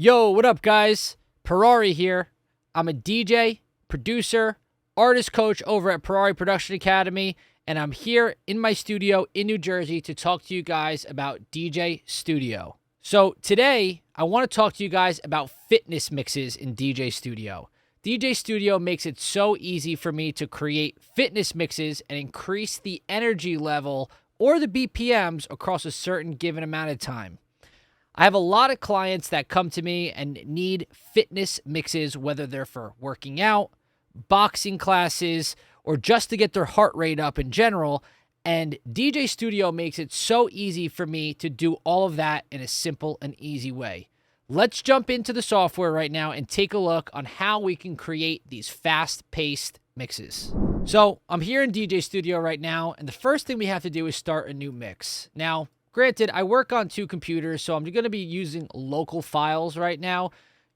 Yo, what up, guys? Purari here. I'm a DJ, producer, artist coach over at Purari Production Academy, and I'm here in my studio in New Jersey to talk to you guys about DJ.Studio. So today, I want to talk to you guys about fitness mixes in DJ.Studio. DJ.Studio makes it so easy for me to create fitness mixes and increase the energy level or the BPMs across a certain given amount of time. I have a lot of clients that come to me and need fitness mixes, whether they're for working out, boxing classes, or just to get their heart rate up in general. And DJ.Studio makes it so easy for me to do all of that in a simple and easy way. Let's jump into the software right now and take a look on how we can create these fast-paced mixes. So I'm here in DJ.Studio right now, and the first thing we have to do is start a new mix. Now, granted, I work on two computers, so I'm going to be using local files right now.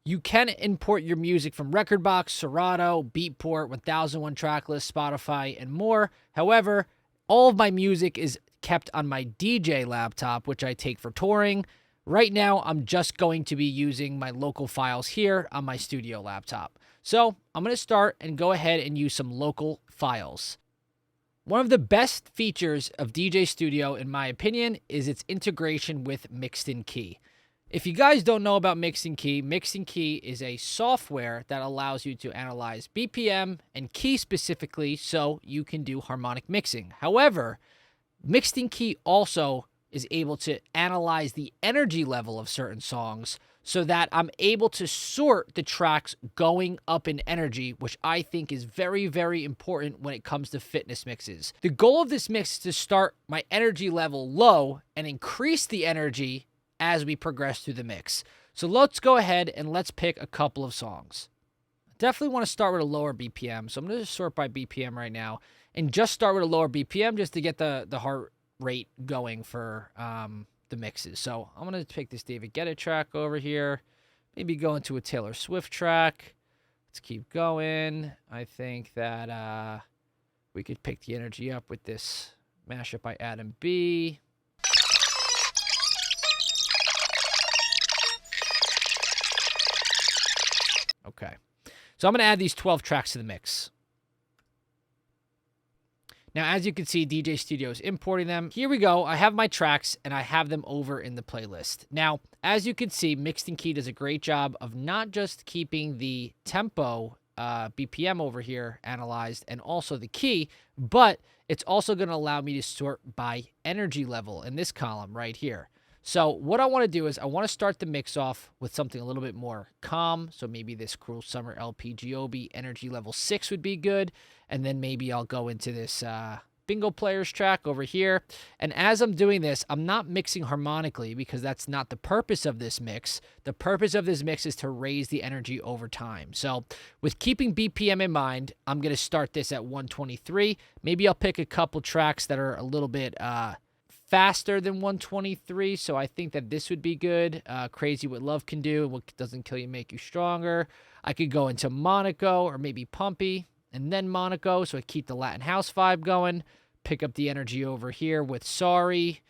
You can import your music from rekordbox, Serato, Beatport, 1001 tracklist, Spotify, and more. However, all of my music is kept on my DJ laptop, which I take for touring. Right now, I'm just going to be using my local files here on my studio laptop. So I'm going to start and go ahead and use some local files. One of the best features of DJ.Studio, in my opinion, is its integration with Mixed Key. If you guys don't know about Mixed Key is a software that allows you to analyze BPM and key specifically so you can do harmonic mixing. However, Mixed Key also is able to analyze the energy level of certain songs so that I'm able to sort the tracks going up in energy, which I think is very, very important when it comes to fitness mixes. The goal of this mix is to start my energy level low and increase the energy as we progress through the mix. So let's go ahead and let's pick a couple of songs. Definitely want to start with a lower BPM, so I'm going to sort by BPM right now and just start with a lower BPM just to get the heart rate going for the mixes. So I'm going to pick this David Guetta track over here, maybe go into a Taylor Swift track. Let's keep going. I think that we could pick the energy up with this mashup by Adam B. Okay. So I'm going to add these 12 tracks to the mix. Now, as you can see, DJ.Studio is importing them. Here we go. I have my tracks, and I have them over in the playlist. Now, as you can see, Mixed Key does a great job of not just keeping the tempo BPM over here analyzed and also the key, but it's also going to allow me to sort by energy level in this column right here. So what I want to do is I want to start the mix off with something a little bit more calm. So maybe this Cruel Summer LPGOB energy level 6 would be good. And then maybe I'll go into this Bingo Players track over here. And as I'm doing this, I'm not mixing harmonically because that's not the purpose of this mix. The purpose of this mix is to raise the energy over time. So with keeping BPM in mind, I'm going to start this at 123. Maybe I'll pick a couple tracks that are a little bit faster than 123, so I think that this would be good. Crazy What Love Can Do, What Doesn't Kill You Make You Stronger. I could go into Monaco or maybe Pumpy and then Monaco, so I keep the Latin house vibe going. Pick up the energy over here with Sorry.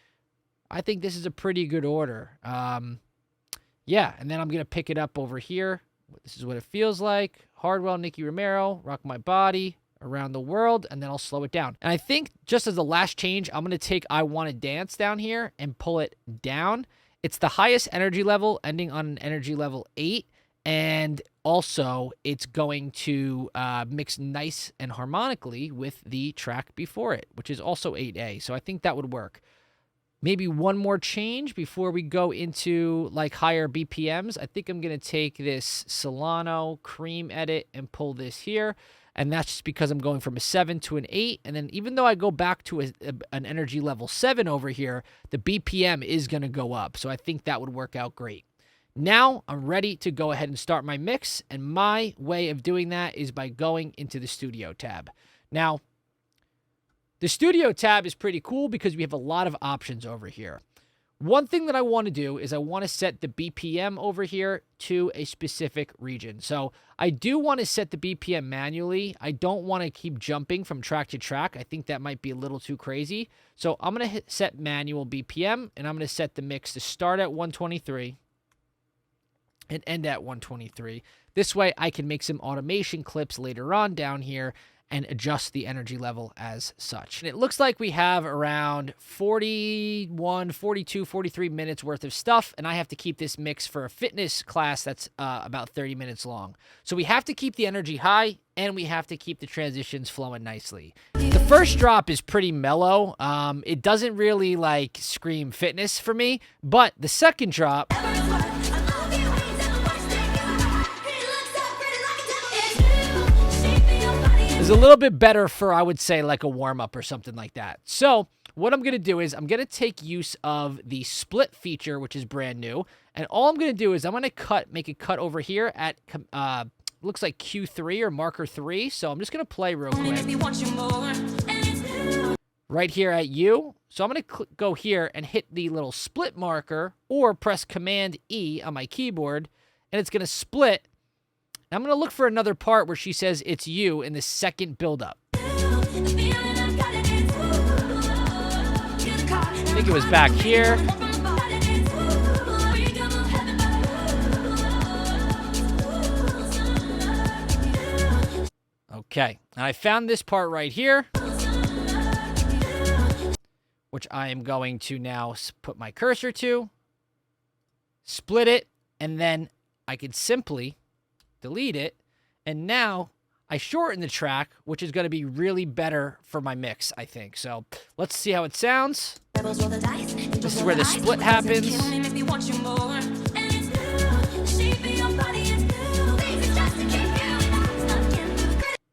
I think this is a pretty good order. Yeah, and then I'm going to pick it up over here. This is what it feels like. Hardwell, Nicky Romero, Rock My Body, Around the World, and then I'll slow it down. And I think just as the last change, I'm going to take I Wanna Dance down here and pull it down. It's the highest energy level, ending on an energy level 8, and also it's going to mix nice and harmonically with the track before it, which is also 8A, so I think that would work. Maybe one more change before we go into like higher BPMs. I think I'm going to take this Solano Cream edit and pull this here. And that's just because I'm going from a 7 to an 8. And then even though I go back to an energy level 7 over here, the BPM is going to go up. So I think that would work out great. Now I'm ready to go ahead and start my mix. And my way of doing that is by going into the Studio tab. Now, the Studio tab is pretty cool because we have a lot of options over here. One thing that I want to do is I want to set the BPM over here to a specific region. So I do want to set the BPM manually. I don't want to keep jumping from track to track. I think that might be a little too crazy. So I'm going to set manual BPM, and I'm going to set the mix to start at 123 and end at 123. This way I can make some automation clips later on down here and adjust the energy level as such. And it looks like we have around 41, 42, 43 minutes worth of stuff, and I have to keep this mix for a fitness class that's about 30 minutes long. So we have to keep the energy high, and we have to keep the transitions flowing nicely. The first drop is pretty mellow. It doesn't really like scream fitness for me, but the second drop is a little bit better for, I would say, like a warm-up or something like that. So what I'm going to do is I'm going to take use of the split feature, which is brand new. And all I'm going to do is I'm going to make a cut over here at, looks like Q3 or marker 3. So I'm just going to play real quick. Right here at U. So I'm going to go here and hit the little split marker or press Command E on my keyboard. And it's going to split. I'm going to look for another part where she says it's you in the second build-up. I think it was back here. Okay, and I found this part right here, which I am going to now put my cursor to, split it, and then I can simply delete it, and now I shorten the track, which is going to be really better for my mix, I think. So let's see how it sounds. This is where the split happens.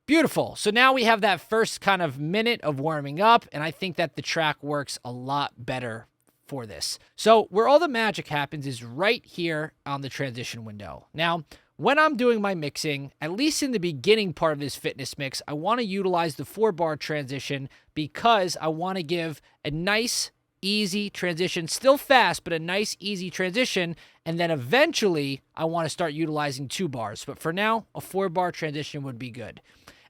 Beautiful. So now we have that first kind of minute of warming up, and I think that the track works a lot better for this. So where all the magic happens is right here on the transition window. Now, when I'm doing my mixing, at least in the beginning part of this fitness mix, I want to utilize the 4-bar transition because I want to give a nice, easy transition, still fast, but a nice, easy transition. And then eventually, I want to start utilizing 2 bars. But for now, a 4-bar transition would be good.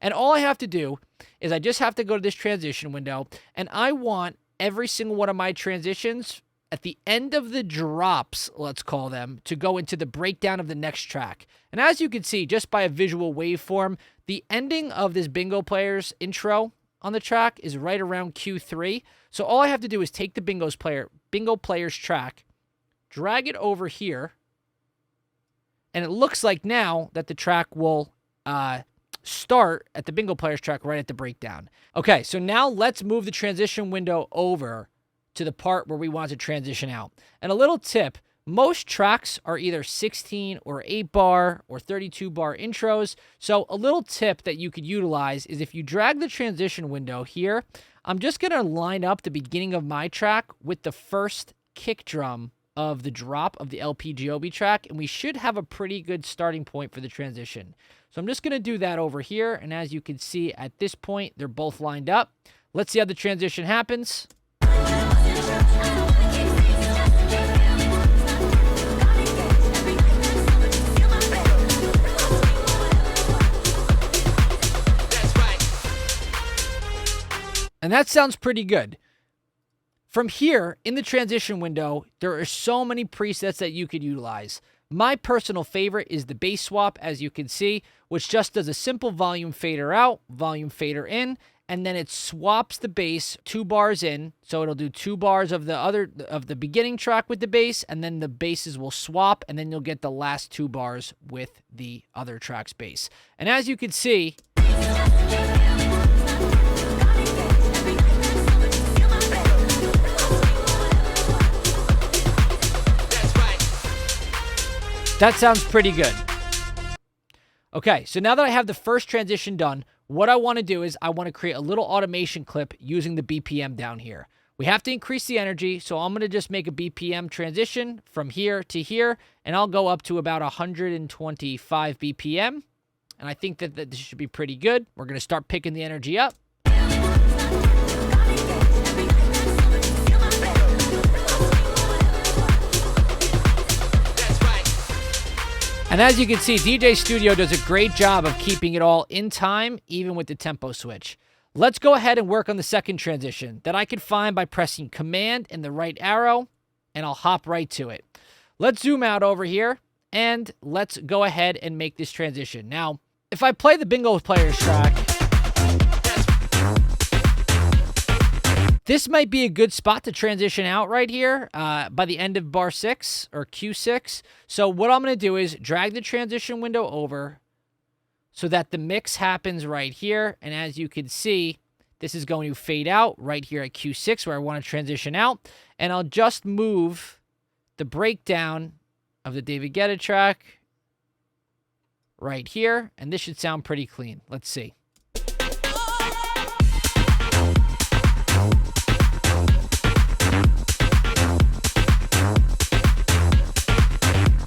And all I have to do is I just have to go to this transition window, and I want every single one of my transitions at the end of the drops, let's call them, to go into the breakdown of the next track. And as you can see, just by a visual waveform, the ending of this bingo player's intro on the track is right around Q3. So all I have to do is take the bingo player's track, drag it over here, and it looks like now that the track will start at the bingo player's track right at the breakdown. Okay, so now let's move the transition window over to the part where we want to transition out. And a little tip, most tracks are either 16 or 8-bar or 32-bar intros. So a little tip that you could utilize is if you drag the transition window here, I'm just going to line up the beginning of my track with the first kick drum of the drop of the LPGOB track, and we should have a pretty good starting point for the transition. So I'm just going to do that over here, and as you can see at this point, they're both lined up. Let's see how the transition happens. And that sounds pretty good. From here, in the transition window, there are so many presets that you could utilize. My personal favorite is the bass swap, as you can see, which just does a simple volume fader out, volume fader in, and then it swaps the bass 2 bars in. So it'll do 2 bars of the beginning track with the bass, and then the basses will swap, and then you'll get the last 2 bars with the other track's bass. And as you can see, that sounds pretty good. Okay, so now that I have the first transition done, what I want to do is I want to create a little automation clip using the BPM down here. We have to increase the energy, so I'm going to just make a BPM transition from here to here, and I'll go up to about 125 BPM, and I think that this should be pretty good. We're going to start picking the energy up. And as you can see, DJ.Studio does a great job of keeping it all in time, even with the tempo switch. Let's go ahead and work on the second transition that I can find by pressing Command and the right arrow, and I'll hop right to it. Let's zoom out over here, And let's go ahead and make this transition. Now, if I play the Bingo Players track, this might be a good spot to transition out right here by the end of bar 6 or Q6. So what I'm going to do is drag the transition window over so that the mix happens right here. And as you can see, this is going to fade out right here at Q6 where I want to transition out. And I'll just move the breakdown of the David Guetta track right here. And this should sound pretty clean. Let's see.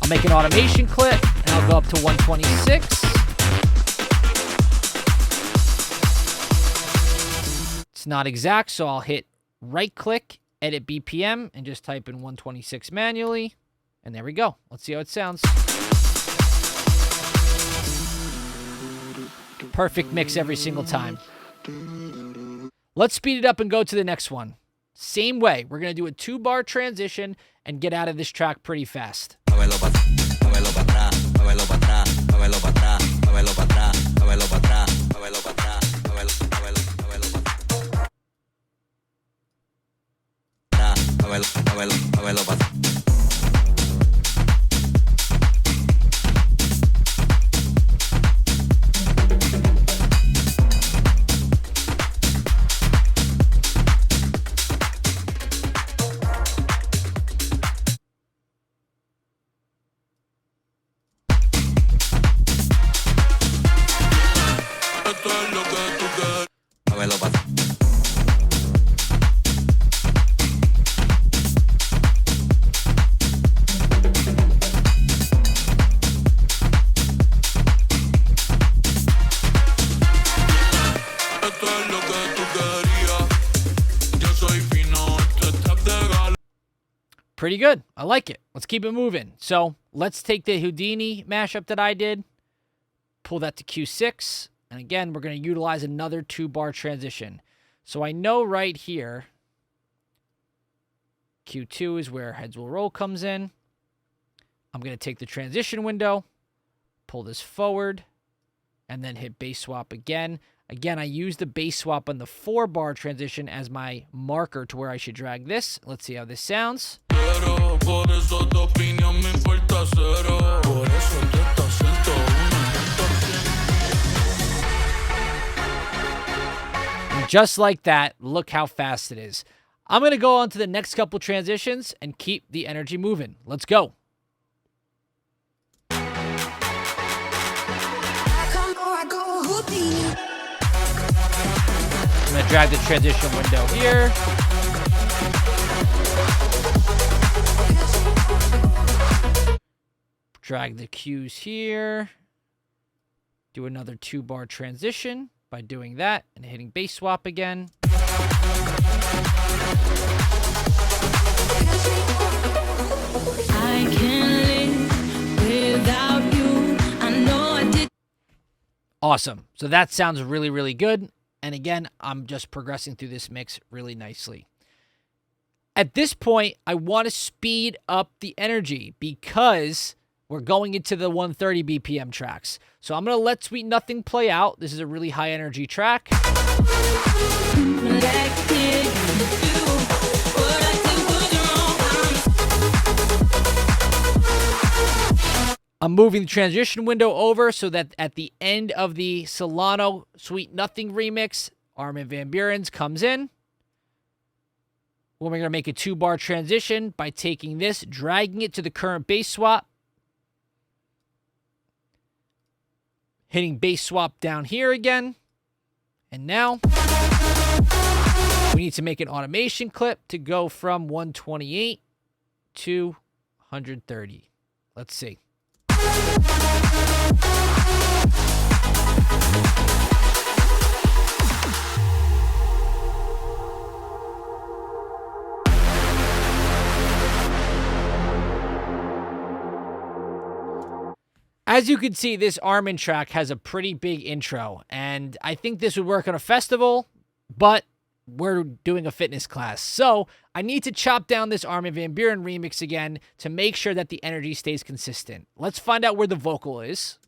I'll make an automation clip and I'll go up to 126. It's not exact, so I'll hit right click, edit BPM, and just type in 126 manually. And there we go. Let's see how it sounds. Perfect mix every single time. Let's speed it up and go to the next one. Same way. We're going to do a 2-bar transition and get out of this track pretty fast. Pretty good. I like it. Let's keep it moving. So let's take the Houdini mashup that I did, pull that to Q6, and again, we're going to utilize another 2-bar transition. So I know right here, Q2 is where Heads Will Roll comes in. I'm going to take the transition window, pull this forward, and then hit bass swap again. Again, I use the bass swap on the 4-bar transition as my marker to where I should drag this. Let's see how this sounds. And just like that, look how fast it is. I'm going to go on to the next couple transitions and keep the energy moving. Let's go. I'm going to drag the transition window here. Drag the cues here. Do another 2-bar transition by doing that and hitting bass swap again. I can't live without you. I know I did. Awesome. So that sounds really, really good. And again, I'm just progressing through this mix really nicely. At this point, I want to speed up the energy because we're going into the 130 BPM tracks. So I'm going to let Sweet Nothing play out. This is a really high energy track. I'm moving the transition window over so that at the end of the Solano Sweet Nothing remix, Armin van Buuren's comes in. Well, we're going to make a 2-bar transition by taking this, dragging it to the current bass swap, hitting bass swap down here again. And now we need to make an automation clip to go from 128 to 130. Let's see. As you can see, this Armin track has a pretty big intro, and I think this would work on a festival, but we're doing a fitness class. So I need to chop down this Armin van Buuren remix again to make sure that the energy stays consistent. Let's find out where the vocal is.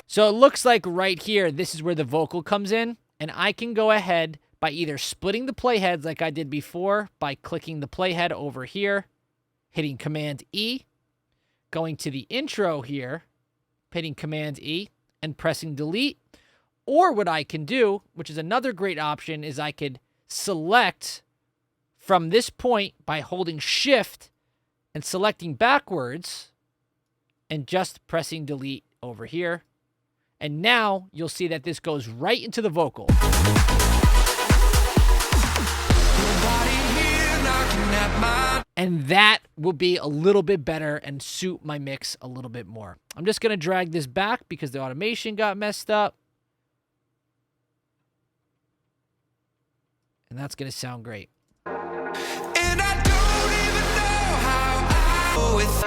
So it looks like right here, this is where the vocal comes in, and I can go ahead by either splitting the playheads like I did before by clicking the playhead over here, hitting Command E, going to the intro here, hitting Command E, and pressing delete. Or what I can do, which is another great option, is I could select from this point by holding Shift and selecting backwards and just pressing delete over here. And now you'll see that this goes right into the vocal. And that will be a little bit better and suit my mix a little bit more. I'm just going to drag this back because the automation got messed up. And that's going to sound great. And I don't even know how I go with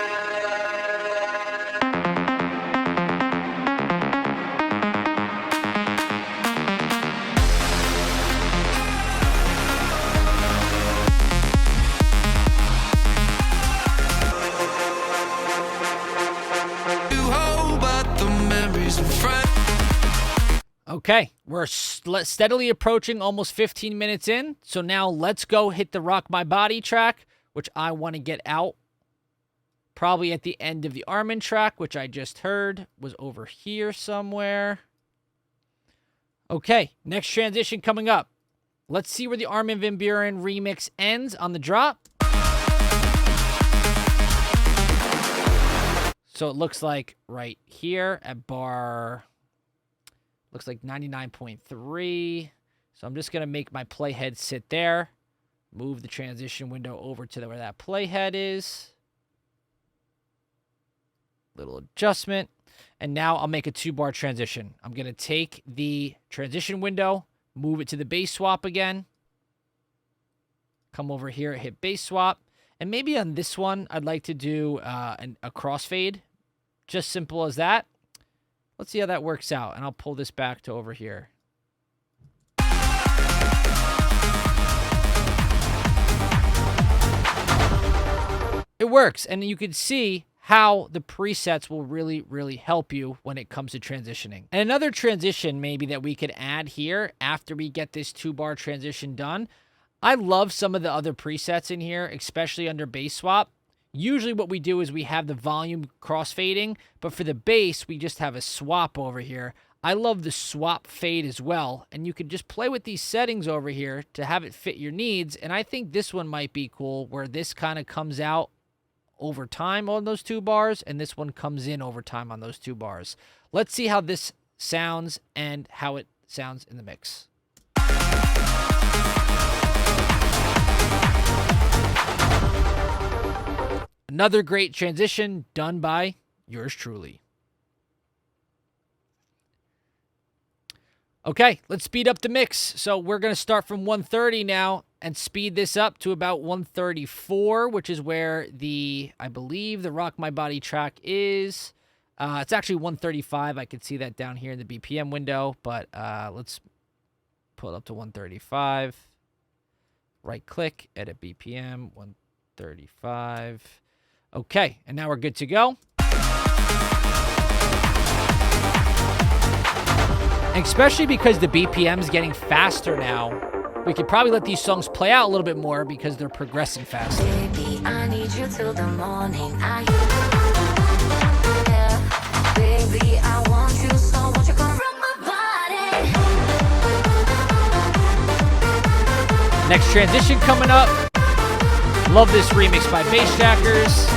Okay, we're steadily approaching almost 15 minutes in. So now let's go hit the Rock My Body track, which I want to get out. Probably at the end of the Armin track, which I just heard was over here somewhere. Okay, next transition coming up. Let's see where the Armin van Buuren remix ends on the drop. So it looks like right here at bar... looks like 99.3. So I'm just going to make my playhead sit there. Move the transition window over to where that playhead is. Little adjustment. And now I'll make a 2-bar transition. I'm going to take the transition window, move it to the bass swap again. Come over here, hit bass swap. And maybe on this one, I'd like to do a crossfade. Just simple as that. Let's see how that works out, and I'll pull this back to over here. It works, and you can see how the presets will really, really help you when it comes to transitioning. And another transition maybe that we could add here after we get this 2-bar transition done, I love some of the other presets in here, especially under bass swap. Usually what we do is we have the volume crossfading, but for the bass, we just have a swap over here. I love the swap fade as well, and you can just play with these settings over here to have it fit your needs, and I think this one might be cool, where this kind of comes out over time on those 2 bars, and this one comes in over time on those 2 bars. Let's see how this sounds and how it sounds in the mix. Another great transition done by yours truly. Okay, let's speed up the mix. So we're going to start from 130 now and speed this up to about 134, which is where I believe the Rock My Body track is. It's actually 135. I could see that down here in the BPM window, but let's pull it up to 135. Right click, edit BPM, 135. Okay, and now we're good to go. Especially because the BPM is getting faster now, we could probably let these songs play out a little bit more because they're progressing faster. Baby, I need you till the morning. Baby, I want you, so won't you come rock my body? Next transition coming up. Love this remix by Bassjackers.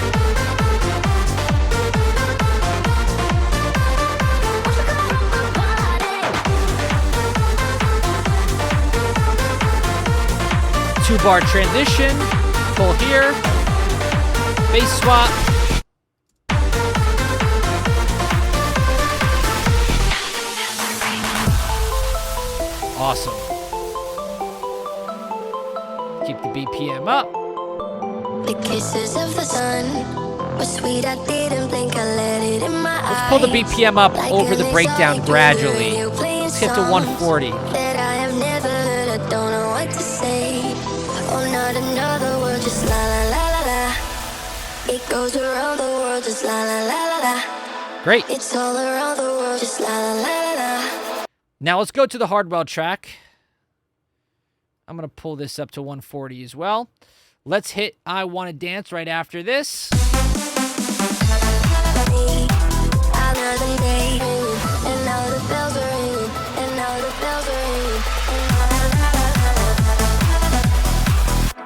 Two-bar transition, pull here, bass swap. Awesome. Keep the BPM up. The kisses of the sun Was sweet, I didn't blink, I let it in my eyes. Let's pull the BPM up over the breakdown gradually. Let's get to 140. That I have never heard, I don't know what to say. Oh, not another word, just la la la la la. It goes around the world, just la la la la la. Great. It's all around the world, just la la la la la. Now let's go to the Hardwell track. I'm going to pull this up to 140 as well. Let's hit I Wanna Dance right after this. Another day, and now the bells are ringing, and now the bells are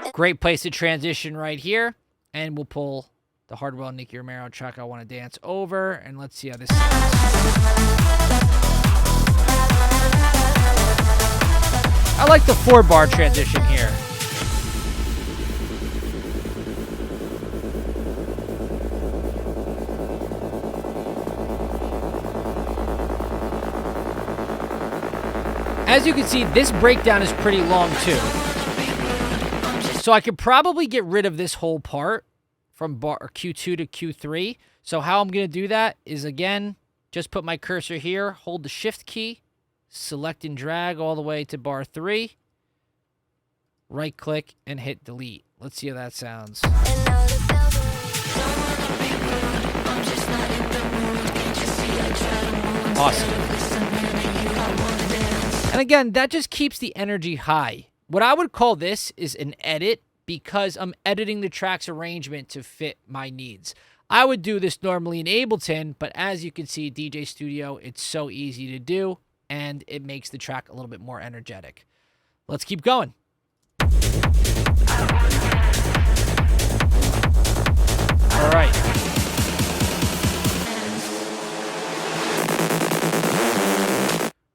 ringing. Great place to transition right here. And we'll pull the Hardwell Nicky Romero track I Wanna Dance over. And let's see how this sounds. I like the 4-bar transition here. As you can see, this breakdown is pretty long too. So I could probably get rid of this whole part from bar Q2 to Q3. So how I'm going to do that is, again, just put my cursor here, hold the shift key, select and drag all the way to bar 3, right click and hit delete. Let's see how that sounds. Awesome. And again, that just keeps the energy high. What I would call this is an edit, because I'm editing the track's arrangement to fit my needs. I would do this normally in Ableton, but as you can see, DJ.Studio, it's so easy to do, and it makes the track a little bit more energetic. Let's keep going. All right.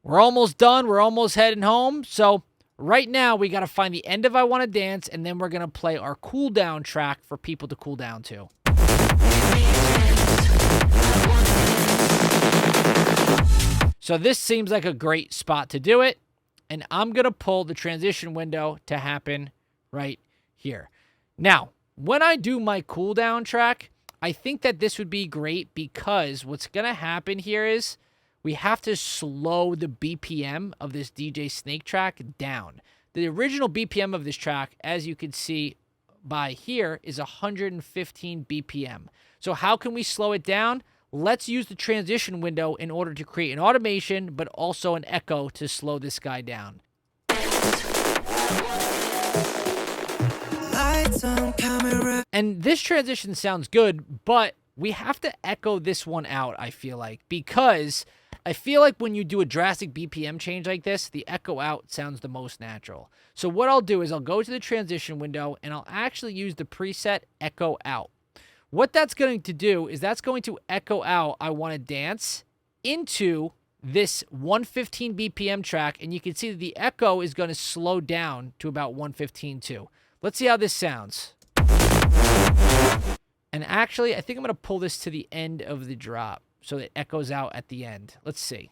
We're almost done. We're almost heading home. So right now, we got to find the end of I Wanna Dance, and then we're going to play our cool down track for people to cool down to. So this seems like a great spot to do it, and I'm going to pull the transition window to happen right here. Now, when I do my cool down track, I think that this would be great, because what's going to happen here is we have to slow the BPM of this DJ Snake track down. The original BPM of this track, as you can see by here, is 115 BPM. So how can we slow it down? Let's use the transition window in order to create an automation, but also an echo to slow this guy down. And this transition sounds good, but we have to echo this one out, I feel like, because I feel like when you do a drastic BPM change like this, the echo out sounds the most natural. So what I'll do is I'll go to the transition window, and I'll actually use the preset echo out. What that's going to do is that's going to echo out I Wanna Dance into this 115 BPM track, and you can see that the echo is going to slow down to about 115 too. Let's see how this sounds. And actually, I think I'm going to pull this to the end of the drop so it echoes out at the end. Let's see.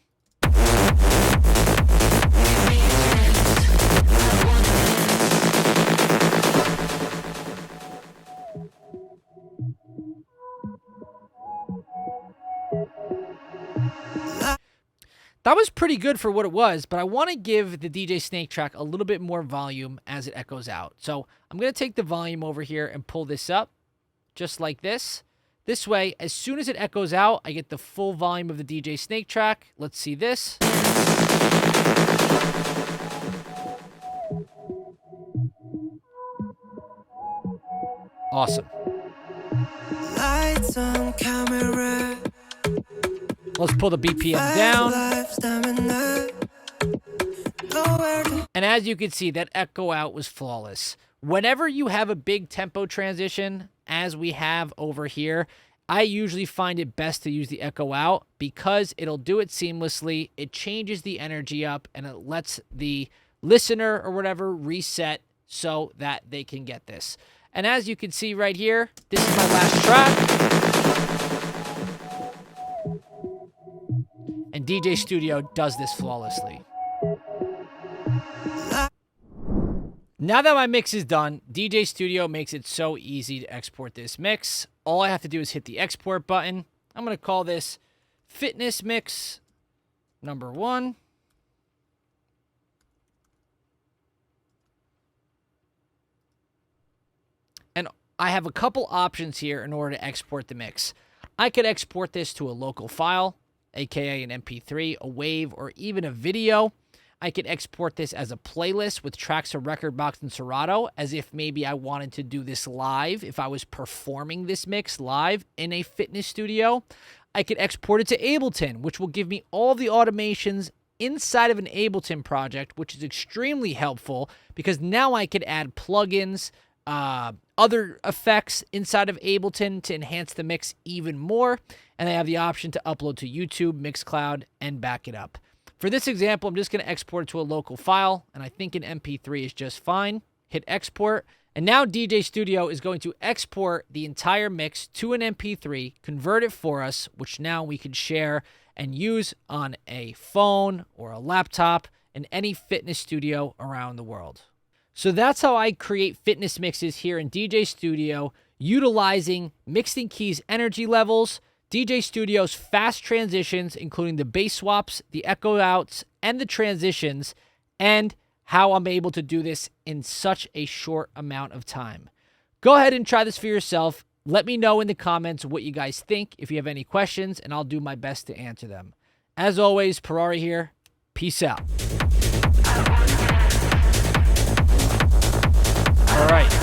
That was pretty good for what it was, but I want to give the DJ Snake track a little bit more volume as it echoes out. So I'm going to take the volume over here and pull this up just like this. This way, as soon as it echoes out, I get the full volume of the DJ Snake track. Let's see this. Awesome. Lights on camera. Let's pull the BPM down. And as you can see, that echo out was flawless. Whenever you have a big tempo transition, as we have over here, I usually find it best to use the echo out because it'll do it seamlessly. It changes the energy up, and it lets the listener or whatever reset so that they can get this. And as you can see right here, this is my last track. And DJ.Studio does this flawlessly. Now that my mix is done, DJ Studio makes it so easy to export this mix. All I have to do is hit the export button. I'm going to call this Fitness Mix number 1. And I have a couple options here in order to export the mix. I could export this to a local file, aka an MP3, a WAV, or even a video. I could export this as a playlist with tracks from rekordbox and Serato, as if maybe I wanted to do this live, if I was performing this mix live in a fitness studio. I could export it to Ableton, which will give me all the automations inside of an Ableton project, which is extremely helpful because now I could add plugins, other effects inside of Ableton to enhance the mix even more. And I have the option to upload to YouTube, Mixcloud, and back it up. For this example, I'm just going to export it to a local file, and I think an MP3 is just fine. Hit export, and now DJ Studio is going to export the entire mix to an MP3, convert it for us, which now we can share and use on a phone or a laptop in any fitness studio around the world. So that's how I create fitness mixes here in DJ Studio, utilizing Mixing Keys energy levels, DJ Studio's fast transitions, including the bass swaps, the echo outs, and the transitions, and how I'm able to do this in such a short amount of time. Go ahead and try this for yourself. Let me know in the comments what you guys think, if you have any questions, and I'll do my best to answer them. As always, Purari here. Peace out. All right.